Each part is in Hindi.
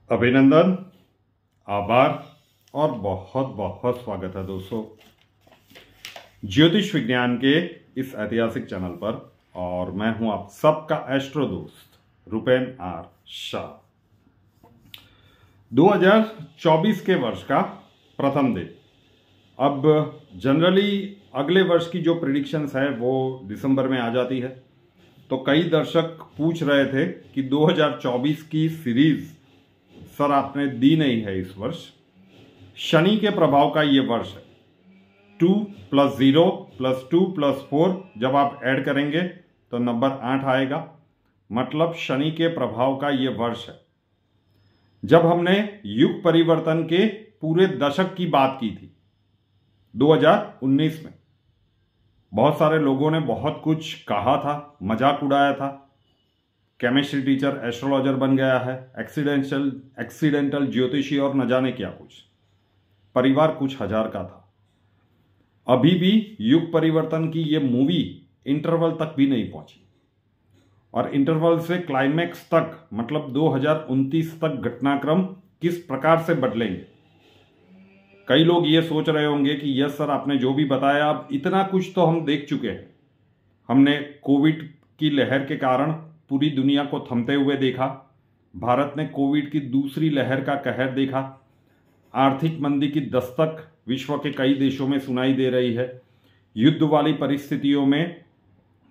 अभिनंदन, आभार और बहुत बहुत स्वागत है दोस्तों ज्योतिष विज्ञान के इस ऐतिहासिक चैनल पर। और मैं हूं आप सबका एस्ट्रो दोस्त रुपेन आर शाह। 2024 के वर्ष का प्रथम दिन। अब जनरली अगले वर्ष की जो प्रिडिक्शंस है वो दिसंबर में आ जाती है, तो कई दर्शक पूछ रहे थे कि 2024 की सीरीज सर आपने दी नहीं है इस वर्ष। शनि के प्रभाव का ये वर्ष है। 2 + 0 + 2 + 4 जब आप ऐड करेंगे तो नंबर 8 आएगा, मतलब शनि के प्रभाव का ये वर्ष है। जब हमने युग परिवर्तन के पूरे दशक की बात की थी 2019 में, बहुत सारे लोगों ने बहुत कुछ कहा था, मजाक उड़ाया था। केमिस्ट्री टीचर एस्ट्रोलॉजर बन गया है, एक्सीडेंटल ज्योतिषी और न जाने क्या कुछ। परिवार कुछ हजार का था। अभी भी युग परिवर्तन की ये मूवी इंटरवल तक भी नहीं पहुंची, और इंटरवल से क्लाइमैक्स तक मतलब 2029 तक घटनाक्रम किस प्रकार से बदलेंगे। कई लोग ये सोच रहे होंगे कि यस सर आपने जो भी बताया, अब इतना कुछ तो हम देख चुके हैं। हमने कोविड की लहर के कारण पूरी दुनिया को थमते हुए देखा, भारत ने कोविड की दूसरी लहर का कहर देखा, आर्थिक मंदी की दस्तक विश्व के कई देशों में सुनाई दे रही है। युद्ध वाली परिस्थितियों में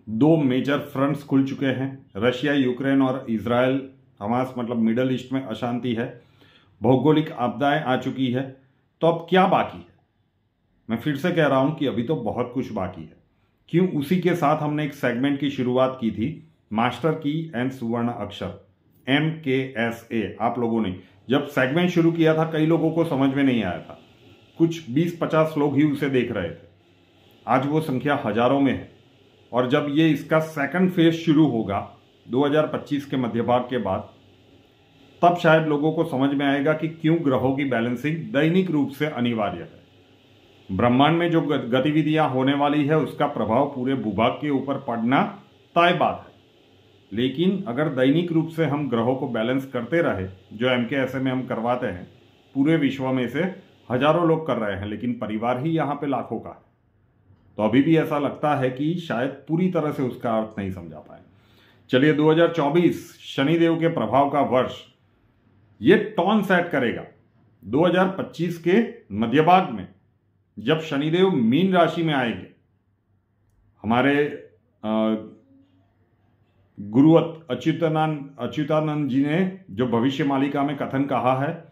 2 मेजर फ्रंट्स खुल चुके हैं, रशिया यूक्रेन और इजराइल हमास, मतलब मिडल ईस्ट में अशांति है। भौगोलिक आपदाएं आ चुकी है। तो अब क्या बाकी है? मैं फिर से कह रहा हूं कि अभी तो बहुत कुछ बाकी है। क्यों? उसी के साथ हमने एक सेगमेंट की शुरुआत की थी, मास्टर की एंड सुवर्ण अक्षर, MKSA। आप लोगों ने जब सेगमेंट शुरू किया था कई लोगों को समझ में नहीं आया था, कुछ 20-50 लोग ही उसे देख रहे थे। आज वो संख्या हजारों में है, और जब ये इसका सेकंड फेज शुरू होगा 2025 के मध्य भाग के बाद, तब शायद लोगों को समझ में आएगा कि क्यों ग्रहों की बैलेंसिंग दैनिक रूप से अनिवार्य है। ब्रह्मांड में जो गतिविधियां होने वाली है उसका प्रभाव पूरे भूभाग के ऊपर पड़ना तय बात है। लेकिन अगर दैनिक रूप से हम ग्रहों को बैलेंस करते रहे, जो MKSA में हम करवाते हैं, पूरे विश्व में से हजारों लोग कर रहे हैं, लेकिन परिवार ही यहाँ पे लाखों का है, तो अभी भी ऐसा लगता है कि शायद पूरी तरह से उसका अर्थ नहीं समझा पाए। चलिए, 2024 शनिदेव के प्रभाव का वर्ष ये टॉन सेट करेगा 2025 के मध्य भाग में, जब शनिदेव मीन राशि में आएंगे। हमारे गुरु अच्युतानंद जी ने जो भविष्य मालिका में कथन कहा है,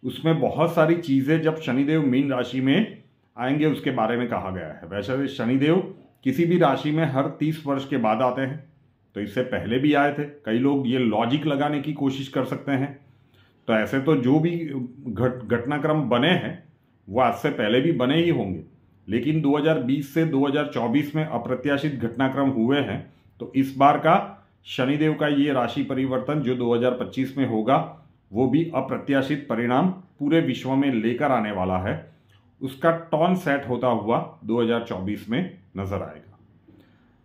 उसमें बहुत सारी चीजें जब शनिदेव मीन राशि में आएंगे उसके बारे में कहा गया है। वैसे शनिदेव किसी भी राशि में हर 30 वर्ष के बाद आते हैं, तो इससे पहले भी आए थे। कई लोग ये लॉजिक लगाने की कोशिश कर सकते हैं, तो ऐसे तो जो भी घटनाक्रम बने हैं वो आज से पहले भी बने ही होंगे, लेकिन 2020 से 2024 में अप्रत्याशित घटनाक्रम हुए हैं। तो इस बार का शनिदेव का ये राशि परिवर्तन जो 2025 में होगा, वो भी अप्रत्याशित परिणाम पूरे विश्व में लेकर आने वाला है। उसका टॉन सेट होता हुआ 2024 में नजर आएगा।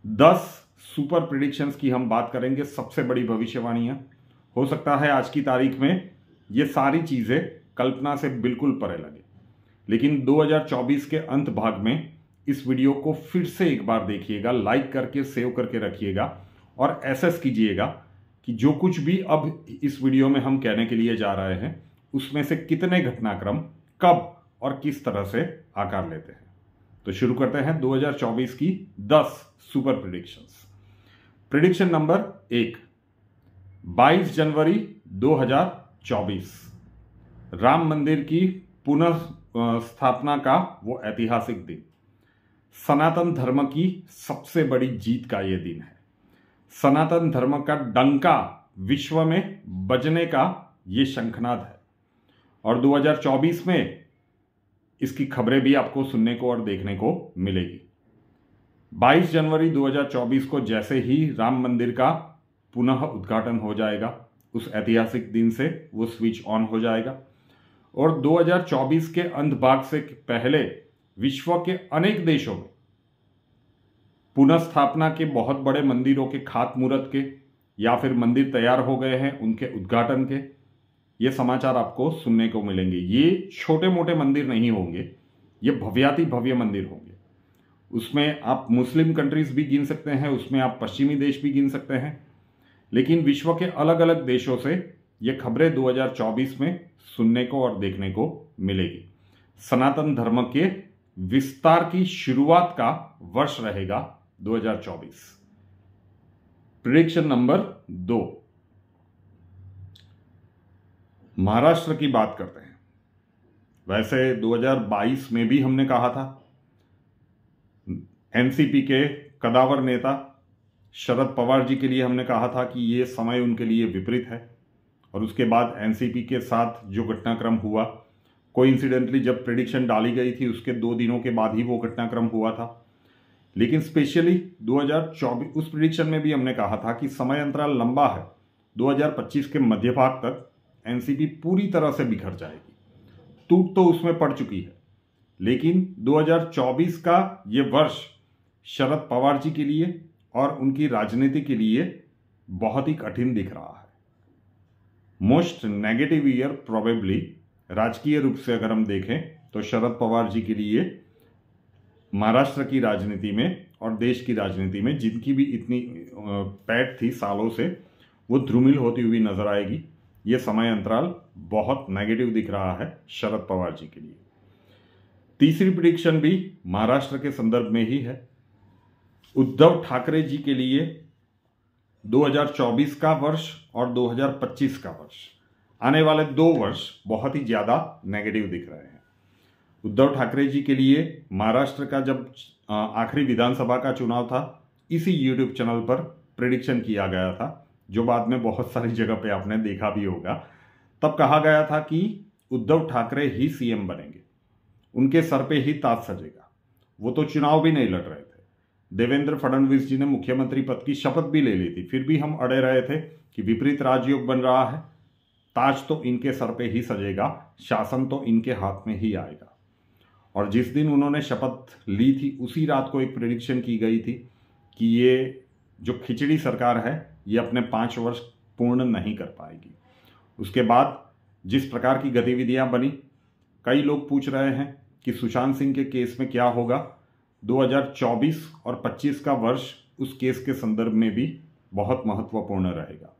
10 सुपर प्रिडिक्शंस की हम बात करेंगे, सबसे बड़ी भविष्यवाणियां। हो सकता है आज की तारीख में ये सारी चीजें कल्पना से बिल्कुल परे लगे, लेकिन 2024 के अंत भाग में इस वीडियो को फिर से एक बार देखिएगा, लाइक करके सेव करके रखिएगा और एसेस कीजिएगा कि जो कुछ भी अब इस वीडियो में हम कहने के लिए जा रहे हैं उसमें से कितने घटनाक्रम कब और किस तरह से आकार लेते हैं। तो शुरू करते हैं 2024 की 10 सुपर प्रिडिक्शंस। प्रिडिक्शन नंबर 1, 22 जनवरी 2024, राम मंदिर की पुनः स्थापना का वो ऐतिहासिक दिन। सनातन धर्म की सबसे बड़ी जीत का यह दिन है। सनातन धर्म का डंका विश्व में बजने का ये शंखनाद है, और 2024 में इसकी खबरें भी आपको सुनने को और देखने को मिलेगी। 22 जनवरी 2024 को जैसे ही राम मंदिर का पुनः उद्घाटन हो जाएगा, उस ऐतिहासिक दिन से वो स्विच ऑन हो जाएगा, और 2024 के अंत भाग से पहले विश्व के अनेक देशों में पुनः स्थापना के बहुत बड़े मंदिरों के खातमुहूर्त के, या फिर मंदिर तैयार हो गए हैं उनके उद्घाटन के, ये समाचार आपको सुनने को मिलेंगे। ये छोटे मोटे मंदिर नहीं होंगे, ये भव्याति भव्य मंदिर होंगे। उसमें आप मुस्लिम कंट्रीज भी गिन सकते हैं, उसमें आप पश्चिमी देश भी गिन सकते हैं, लेकिन विश्व के अलग अलग देशों से ये खबरें 2024 में सुनने को और देखने को मिलेगी। सनातन धर्म के विस्तार की शुरुआत का वर्ष रहेगा 2024। प्रेडिक्शन नंबर 2, महाराष्ट्र की बात करते हैं। वैसे 2022 में भी हमने कहा था, एनसीपी के कदावर नेता शरद पवार जी के लिए हमने कहा था कि ये समय उनके लिए विपरीत है, और उसके बाद एनसीपी के साथ जो घटनाक्रम हुआ, कोइंसिडेंटली जब प्रेडिक्शन डाली गई थी उसके 2 दिनों के बाद ही वो घटनाक्रम हुआ था। लेकिन स्पेशली 2024 उस प्रेडिक्शन में भी हमने कहा था कि समय अंतराल लंबा है, 2025 के मध्य भाग तक एनसीपी पूरी तरह से बिखर जाएगी। टूट तो उसमें पड़ चुकी है, लेकिन 2024 का ये वर्ष शरद पवार जी के लिए और उनकी राजनीति के लिए बहुत ही कठिन दिख रहा है। मोस्ट नेगेटिव ईयर प्रोबेबली, राजकीय रूप से अगर हम देखें तो शरद पवार जी के लिए महाराष्ट्र की राजनीति में और देश की राजनीति में जिनकी भी इतनी पैठ थी सालों से, वो ध्रुमिल होती हुई नजर आएगी। ये समय अंतराल बहुत नेगेटिव दिख रहा है शरद पवार जी के लिए। तीसरी प्रेडिक्शन भी महाराष्ट्र के संदर्भ में ही है। उद्धव ठाकरे जी के लिए 2024 का वर्ष और 2025 का वर्ष, आने वाले 2 वर्ष बहुत ही ज्यादा नेगेटिव दिख रहे हैं। उद्धव ठाकरे जी के लिए महाराष्ट्र का जब आखिरी विधानसभा का चुनाव था, इसी यूट्यूब चैनल पर प्रेडिक्शन किया गया था, जो बाद में बहुत सारी जगह पे आपने देखा भी होगा। तब कहा गया था कि उद्धव ठाकरे ही सीएम बनेंगे, उनके सर पे ही ताज सजेगा। वो तो चुनाव भी नहीं लड़ रहे थे। देवेंद्र फडणवीस जी ने मुख्यमंत्री पद की शपथ भी ले ली थी, फिर भी हम अड़े रहे थे कि विपरीत राजयोग बन रहा है, ताज तो इनके सर पे ही सजेगा, शासन तो इनके हाथ में ही आएगा। और जिस दिन उन्होंने शपथ ली थी उसी रात को एक प्रेडिक्शन की गई थी कि ये जो खिचड़ी सरकार है ये अपने 5 वर्ष पूर्ण नहीं कर पाएगी। उसके बाद जिस प्रकार की गतिविधियां बनी, कई लोग पूछ रहे हैं कि सुशांत सिंह के केस में क्या होगा। 2024 और 25 का वर्ष उस केस के संदर्भ में भी बहुत महत्वपूर्ण रहेगा।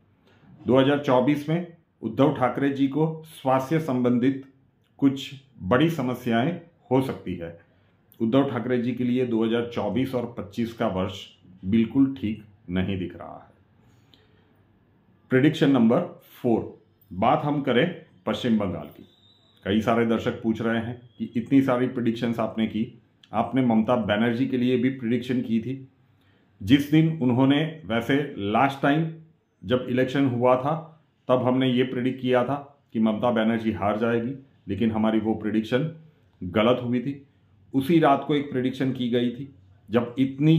2024 में उद्धव ठाकरे जी को स्वास्थ्य संबंधित कुछ बड़ी समस्याएं हो सकती है। उद्धव ठाकरे जी के लिए 2024 और 25 का वर्ष बिल्कुल ठीक नहीं दिख रहा है। प्रेडिक्शन नंबर 4, बात हम करें पश्चिम बंगाल की। कई सारे दर्शक पूछ रहे हैं कि इतनी सारी प्रेडिक्शंस आपने की, आपने ममता बनर्जी के लिए भी प्रेडिक्शन की थी। जिस दिन उन्होंने, वैसे लास्ट टाइम जब इलेक्शन हुआ था तब हमने ये प्रेडिक्ट किया था कि ममता बनर्जी हार जाएगी, लेकिन हमारी वो प्रेडिक्शन गलत हुई थी। उसी रात को एक प्रेडिक्शन की गई थी जब इतनी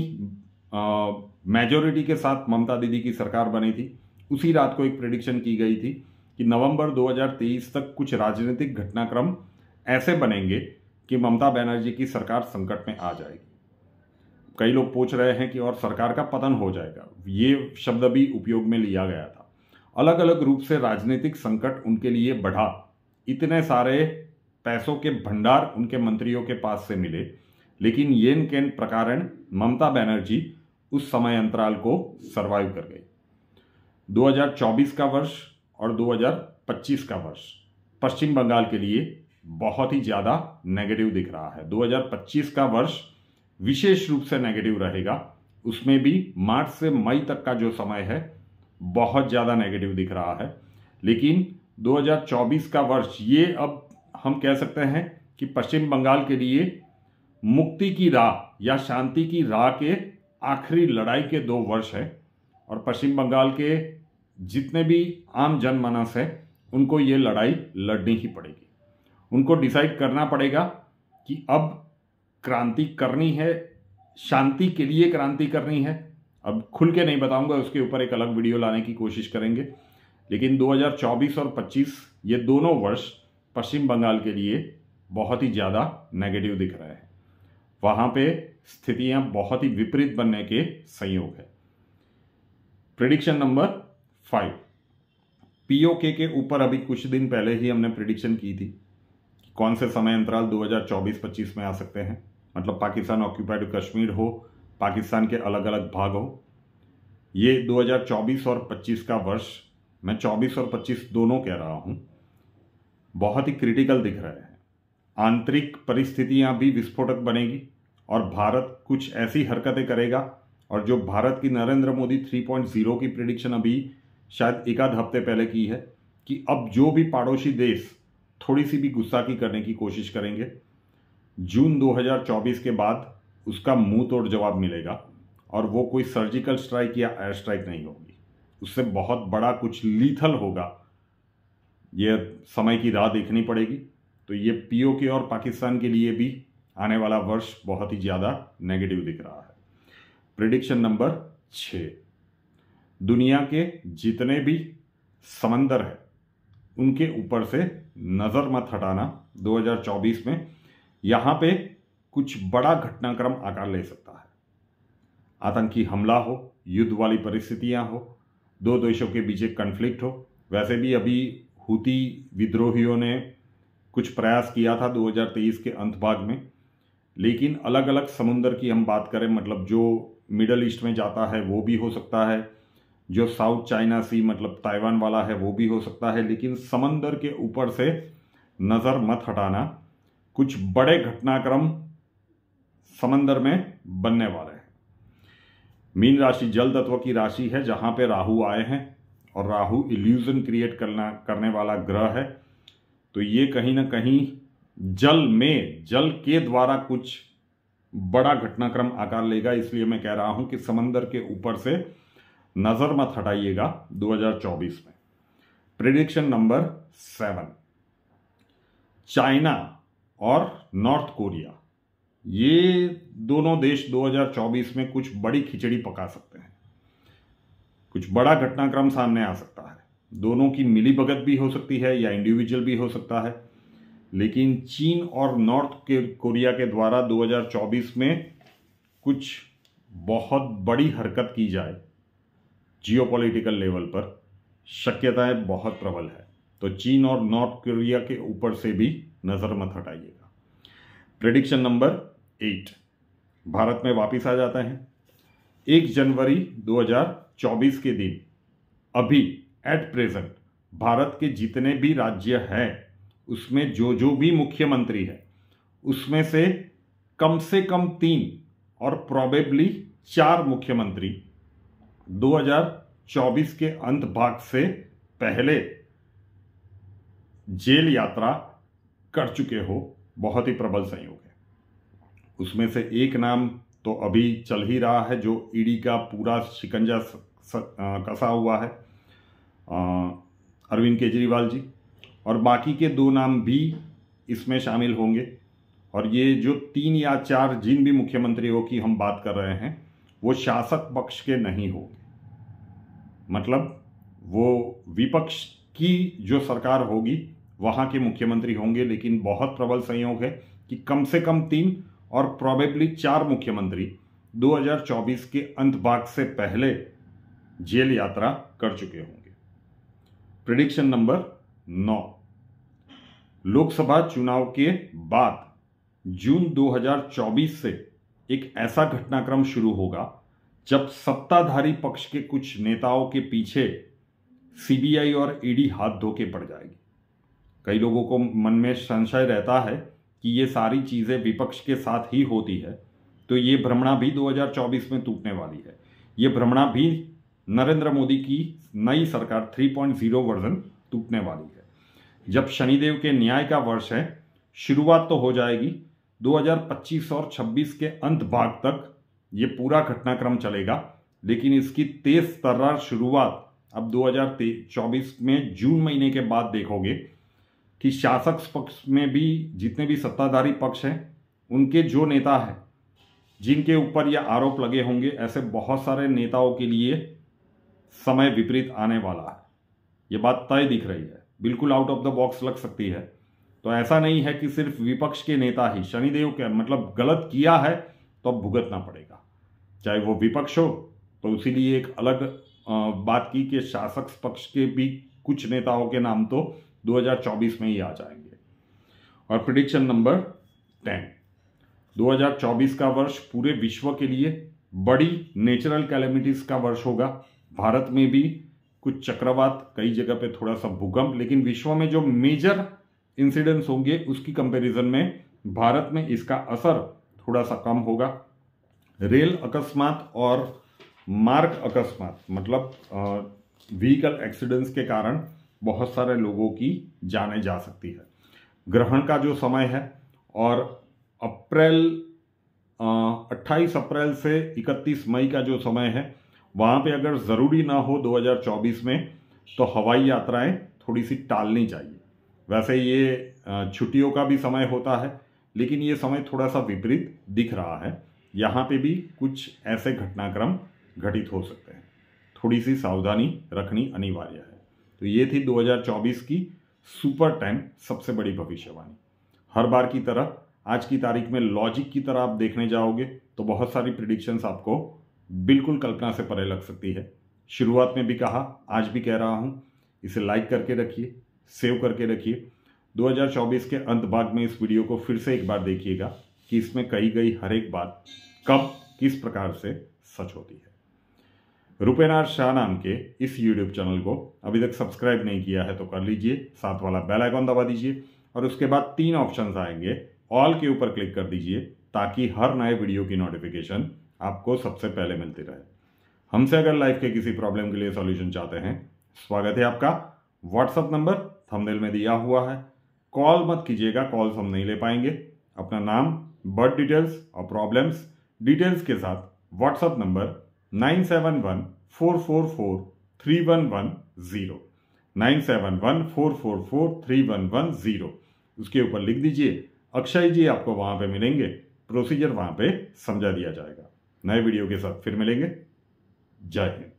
मेजोरिटी के साथ ममता दीदी की सरकार बनी थी। उसी रात को एक प्रेडिक्शन की गई थी कि नवंबर 2023 तक कुछ राजनीतिक घटनाक्रम ऐसे बनेंगे कि ममता बनर्जी की सरकार संकट में आ जाएगी। कई लोग पूछ रहे हैं कि और सरकार का पतन हो जाएगा, ये शब्द भी उपयोग में लिया गया था। अलग अलग रूप से राजनीतिक संकट उनके लिए बढ़ा, इतने सारे पैसों के भंडार उनके मंत्रियों के पास से मिले, लेकिन येन केन प्रकारण ममता बनर्जी उस समय अंतराल को सरवाइव कर गई। 2024 का वर्ष और 2025 का वर्ष पश्चिम बंगाल के लिए बहुत ही ज्यादा नेगेटिव दिख रहा है। 2025 का वर्ष विशेष रूप से नेगेटिव रहेगा। उसमें भी मार्च से मई तक का जो समय है बहुत ज्यादा नेगेटिव दिख रहा है। लेकिन 2024 का वर्ष, ये अब हम कह सकते हैं कि पश्चिम बंगाल के लिए मुक्ति की राह या शांति की राह के आखिरी लड़ाई के 2 वर्ष है। और पश्चिम बंगाल के जितने भी आम जनमानस है उनको ये लड़ाई लड़नी ही पड़ेगी। उनको डिसाइड करना पड़ेगा कि अब क्रांति करनी है, शांति के लिए क्रांति करनी है। अब खुल के नहीं बताऊंगा, उसके ऊपर एक अलग वीडियो लाने की कोशिश करेंगे। लेकिन 2024 और 25 ये दोनों वर्ष पश्चिम बंगाल के लिए बहुत ही ज़्यादा नेगेटिव दिख रहे हैं। वहाँ पे स्थितियाँ बहुत ही विपरीत बनने के संयोग है। प्रेडिक्शन नंबर 5, पीओके के ऊपर अभी कुछ दिन पहले ही हमने प्रिडिक्शन की थी कि कौन से समय अंतराल 2024-25 में आ सकते हैं, मतलब पाकिस्तान ऑक्यूपाइड कश्मीर हो, पाकिस्तान के अलग अलग भाग हो। ये 2024 और 25 का वर्ष, मैं 24 और 25 दोनों कह रहा हूं, बहुत ही क्रिटिकल दिख रहे हैं। आंतरिक परिस्थितियां भी विस्फोटक बनेगी और भारत कुछ ऐसी हरकतें करेगा, और जो भारत की नरेंद्र मोदी 3.0 की प्रिडिक्शन अभी शायद एक आध हफ्ते पहले की है कि अब जो भी पड़ोसी देश थोड़ी सी भी गुस्ताखी करने की कोशिश करेंगे, जून 2024 के बाद उसका मुंह तोड़ जवाब मिलेगा, और वो कोई सर्जिकल स्ट्राइक या एयर स्ट्राइक नहीं होगी, उससे बहुत बड़ा कुछ लीथल होगा। ये समय की राह देखनी पड़ेगी। तो ये पीओके और पाकिस्तान के लिए भी आने वाला वर्ष बहुत ही ज़्यादा नेगेटिव दिख रहा है। प्रिडिक्शन नंबर 6, दुनिया के जितने भी समंदर हैं उनके ऊपर से नज़र मत हटाना 2024 में। यहाँ पे कुछ बड़ा घटनाक्रम आकार ले सकता है। आतंकी हमला हो, युद्ध वाली परिस्थितियाँ हो, दो देशों के बीच एक कन्फ्लिक्ट हो। वैसे भी अभी हुती विद्रोहियों ने कुछ प्रयास किया था 2023 के अंत भाग में, लेकिन अलग अलग समुंदर की हम बात करें, मतलब जो मिडल ईस्ट में जाता है वो भी हो सकता है, जो साउथ चाइना सी मतलब ताइवान वाला है वो भी हो सकता है, लेकिन समंदर के ऊपर से नज़र मत हटाना। कुछ बड़े घटनाक्रम समंदर में बनने वाले हैं। मीन राशि जल तत्व की राशि है, जहां पे राहु आए हैं, और राहु इल्यूजन क्रिएट करने वाला ग्रह है। तो ये कहीं ना कहीं जल के द्वारा कुछ बड़ा घटनाक्रम आकार लेगा। इसलिए मैं कह रहा हूं कि समंदर के ऊपर से नजर मत हटाइएगा 2024 में। प्रिडिक्शन नंबर 7, चाइना और नॉर्थ कोरिया, ये दोनों देश 2024 में कुछ बड़ी खिचड़ी पका सकते हैं। कुछ बड़ा घटनाक्रम सामने आ सकता है। दोनों की मिलीभगत भी हो सकती है या इंडिविजुअल भी हो सकता है, लेकिन चीन और नॉर्थ कोरिया के द्वारा 2024 में कुछ बहुत बड़ी हरकत की जाए जियोपॉलिटिकल लेवल पर, शक्यताएं बहुत प्रबल है। तो चीन और नॉर्थ कोरिया के ऊपर से भी नज़र मत हटाइएगा। प्रेडिक्शन नंबर 8, भारत में वापिस आ जाते हैं। 1 जनवरी 2024 के दिन अभी एट प्रेजेंट भारत के जितने भी राज्य हैं उसमें जो भी मुख्यमंत्री है उसमें से कम 3 और प्रोबेबली 4 मुख्यमंत्री 2024 के अंत भाग से पहले जेल यात्रा कर चुके हो। बहुत ही प्रबल संयोग है। उसमें से एक नाम तो अभी चल ही रहा है, जो ईडी का पूरा शिकंजा कसा हुआ है, अरविंद केजरीवाल जी, और बाकी के 2 नाम भी इसमें शामिल होंगे। और ये जो 3 या 4 जिन भी मुख्यमंत्रियों की हम बात कर रहे हैं वो शासक पक्ष के नहीं होंगे, मतलब वो विपक्ष की जो सरकार होगी वहाँ के मुख्यमंत्री होंगे। लेकिन बहुत प्रबल संयोग है कि कम से कम 3 और प्रोबेबली 4 मुख्यमंत्री 2024 के अंत भाग से पहले जेल यात्रा कर चुके होंगे। प्रेडिक्शन नंबर 9, लोकसभा चुनाव के बाद जून 2024 से एक ऐसा घटनाक्रम शुरू होगा जब सत्ताधारी पक्ष के कुछ नेताओं के पीछे सीबीआई और ईडी हाथ धो के पड़ जाएगी। कई लोगों को मन में संशय रहता है कि ये सारी चीज़ें विपक्ष के साथ ही होती है, तो ये भ्रमणा भी 2024 में टूटने वाली है। ये भ्रमणा भी नरेंद्र मोदी की नई सरकार 3.0 वर्जन टूटने वाली है। जब शनिदेव के न्याय का वर्ष है, शुरुआत तो हो जाएगी 2025 और 26 के अंत भाग तक ये पूरा घटनाक्रम चलेगा, लेकिन इसकी तेज तर्रार शुरुआत अब 2024 में जून महीने के बाद देखोगे कि शासक पक्ष में भी जितने भी सत्ताधारी पक्ष हैं उनके जो नेता हैं जिनके ऊपर यह आरोप लगे होंगे, ऐसे बहुत सारे नेताओं के लिए समय विपरीत आने वाला है। ये बात तय दिख रही है, बिल्कुल आउट ऑफ द बॉक्स लग सकती है। तो ऐसा नहीं है कि सिर्फ विपक्ष के नेता ही शनिदेव के मतलब गलत किया है तो अब भुगतना पड़ेगा, चाहे वो विपक्ष हो। तो इसीलिए एक अलग बात की कि शासक पक्ष के भी कुछ नेताओं के नाम तो 2024 में ही आ जाएंगे। और प्रिडिक्शन नंबर 10, 2024 का वर्ष पूरे विश्व के लिए बड़ी नेचुरल कैलेमिटीज का वर्ष होगा। भारत में भी कुछ चक्रवात, कई जगह पे थोड़ा सा भूकंप, लेकिन विश्व में जो मेजर इंसिडेंट्स होंगे उसकी कंपैरिजन में भारत में इसका असर थोड़ा सा कम होगा। रेल अकस्मात और मार्ग अकस्मात मतलब व्हीकल एक्सीडेंट्स के कारण बहुत सारे लोगों की जानें जा सकती है। ग्रहण का जो समय है और 28 अप्रैल से 31 मई का जो समय है, वहाँ पे अगर ज़रूरी ना हो 2024 में तो हवाई यात्राएं थोड़ी सी टालनी चाहिए। वैसे ये छुट्टियों का भी समय होता है, लेकिन ये समय थोड़ा सा विपरीत दिख रहा है। यहाँ पे भी कुछ ऐसे घटनाक्रम घटित हो सकते हैं, थोड़ी सी सावधानी रखनी अनिवार्य है। तो ये थी 2024 की सुपर 10 सबसे बड़ी भविष्यवाणी। हर बार की तरह आज की तारीख में लॉजिक की तरह आप देखने जाओगे तो बहुत सारी प्रिडिक्शंस आपको बिल्कुल कल्पना से परे लग सकती है। शुरुआत में भी कहा, आज भी कह रहा हूँ, इसे लाइक करके रखिए, सेव करके रखिए। 2024 के अंत भाग में इस वीडियो को फिर से एक बार देखिएगा कि इसमें कही गई हर एक बात कब किस प्रकार से सच होती है। रुपेनार शाह नाम के इस यूट्यूब चैनल को अभी तक सब्सक्राइब नहीं किया है तो कर लीजिए, साथ वाला बेल आइकॉन दबा दीजिए और उसके बाद 3 ऑप्शंस आएंगे, ऑल के ऊपर क्लिक कर दीजिए ताकि हर नए वीडियो की नोटिफिकेशन आपको सबसे पहले मिलती रहे। हमसे अगर लाइफ के किसी प्रॉब्लम के लिए सॉल्यूशन चाहते हैं, स्वागत है आपका। व्हाट्सएप नंबर थंबनेल में दिया हुआ है, कॉल मत कीजिएगा, कॉल्स हम नहीं ले पाएंगे। अपना नाम, बर्थ डिटेल्स और प्रॉब्लम्स डिटेल्स के साथ व्हाट्सएप नंबर 9714443110 9714443110 उसके ऊपर लिख दीजिए। अक्षय जी आपको वहां पे मिलेंगे, प्रोसीजर वहां पे समझा दिया जाएगा। नए वीडियो के साथ फिर मिलेंगे। जय हिंद।